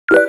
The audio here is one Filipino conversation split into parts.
What's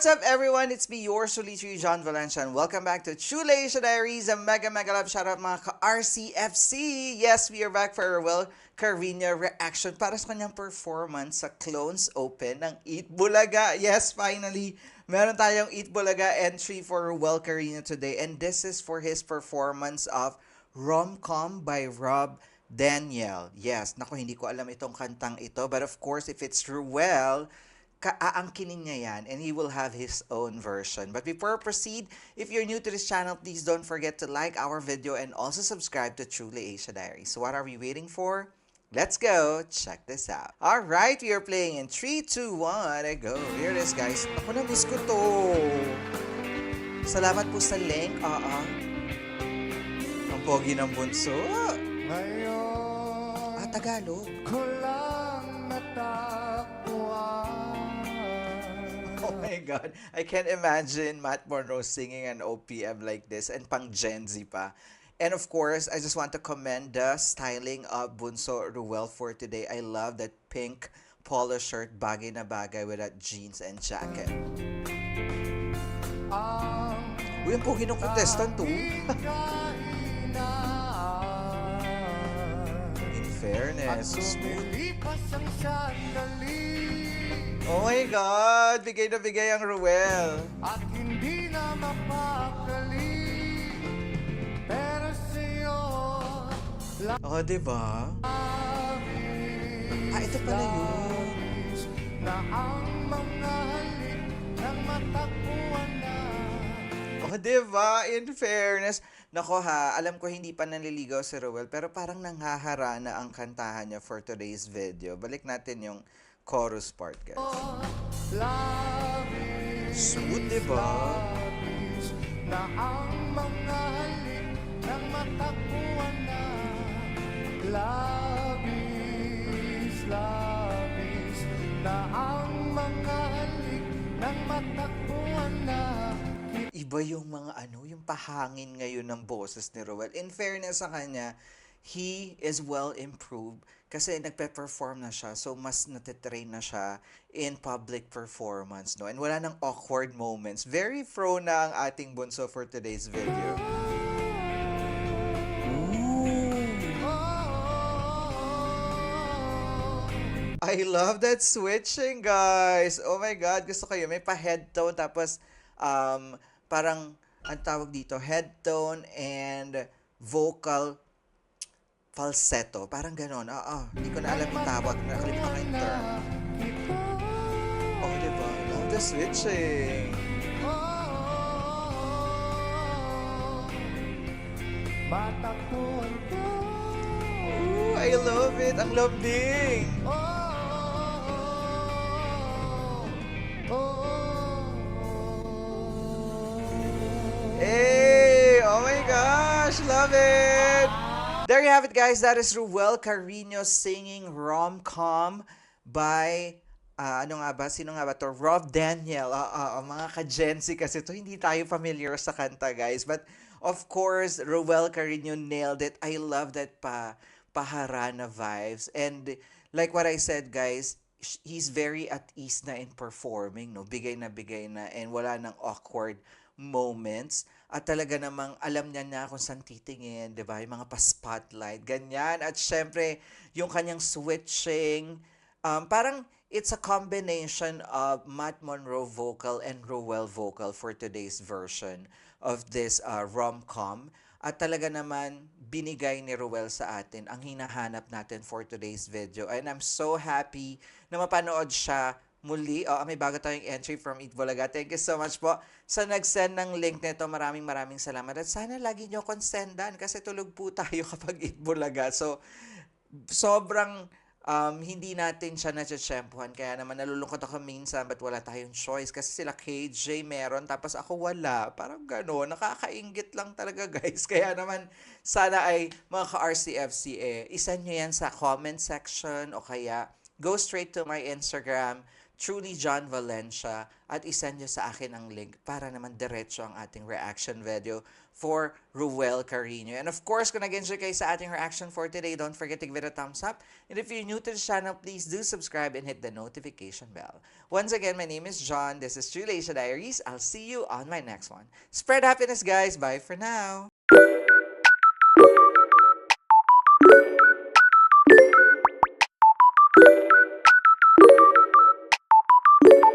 up, everyone? It's me, your Solitary John Valencia, and welcome back to Chule Asia Diaries, a mega love shoutout mga ka-RCFC. Yes, we are back for our Will Carino reaction para sa kanyang performance sa Clones Open ng Eat Bulaga. Yes, finally, meron tayong Eat Bulaga entry for Will Carino today, and this is for his performance of Rom-Com by Rob Daniel. Yes, naku, hindi ko alam itong kantang ito, but of course, if it's Ruel, kaaangkinin niya yan and he will have his own version. But before I proceed, if you're new to this channel, please don't forget to like our video and also subscribe to Truly Asia Diaries. So what are we waiting for? Let's go! Check this out. Alright, we are playing in 3, 2, 1, and go. Here it is, guys. Ako, na-miss ko to. Salamat po sa link. Ang pogi ng bunso. Tagalog. Ko lang natakbuhan. Oh my God, I can't imagine Matt Monroe singing an OPM like this and pang Gen Z pa. And of course, I just want to commend the styling of Bunso Ruel for today. I love that pink polo shirt, bagay na bagay with that jeans and jacket. Uy, ang pogi ng contestant to. In fairness, smooth. Oh my God! Bigay na bigay ang Ruel. At hindi na mapakali. Pero sa'yo oh, diba? Ito pala yun. Na ang mga halik ng matakbuhan na. Oh, diba? In fairness. Nako ha, alam ko hindi pa nanliligaw si Ruel, pero parang nanghahara na ang kantahan niya for today's video. Balik natin yung chorus part, guys. Smooth, diba? Na ang mga halik ng matakbuhan na labis na ang mga halik ng matakbuhan na. Iba yung mga yung pahangin ngayon ng boses ni Ruel. In fairness sa kanya, he is well improved kasi nagpe-perform na siya, so mas natitrain na siya in public performance, no? And wala nang awkward moments. Very pro na ang ating bunso for today's video. I love that switching, guys. Oh my God, gusto kayo. May pa-head tone, tapos parang, ang tawag dito, head tone and vocal falsetto. Parang ganon. Hindi ko na alam yung tawag. Nakalimutan ko yung term. Oh, diba? I love the switching. Ooh, I love it. Ang lambing. Hey! Oh my gosh! Love it! There you have it, guys. That is Ruel Carino singing Rom-Com by, sino nga ba to? Rob Daniel. Mga ka-Gen Z kasi to, hindi tayo familiar sa kanta, guys. But, of course, Ruel Carino nailed it. I love that paharana vibes. And, like what I said, guys, he's very at ease na in performing, no? Bigay na, and wala nang awkward moments. At talaga namang alam niya na kung saan titingin, di ba? Yung mga pa-spotlight, ganyan. At syempre, yung kanyang switching, parang it's a combination of Matt Monroe vocal and Ruel vocal for today's version of this rom-com. At talaga naman, binigay ni Ruel sa atin ang hinahanap natin for today's video. And I'm so happy na mapanood siya muli. May bago tayong entry from Eat Bulaga. Thank you so much po sa nag-send ng link nito. Maraming salamat. At sana lagi nyo akong sendan kasi tulog po tayo kapag Eat Bulaga. So, sobrang hindi natin siya natsyempohan. Kaya naman nalulungkot ako minsan ba't wala tayong choice. Kasi sila KJ meron, tapos ako wala. Parang gano'n. Nakakainggit lang talaga, guys. Kaya naman, sana ay mga ka-RCFC, isan nyo yan sa comment section o kaya go straight to my Instagram, Truly John Valencia at isend nyo sa akin ang link para naman diretso ang ating reaction video for Ruel Carino. And of course, kung nag-enjoy kayo sa ating reaction for today, don't forget to give it a thumbs up. And if you're new to the channel, please do subscribe and hit the notification bell. Once again, my name is John. This is True Leisha Diaries. I'll see you on my next one. Spread happiness, guys. Bye for now.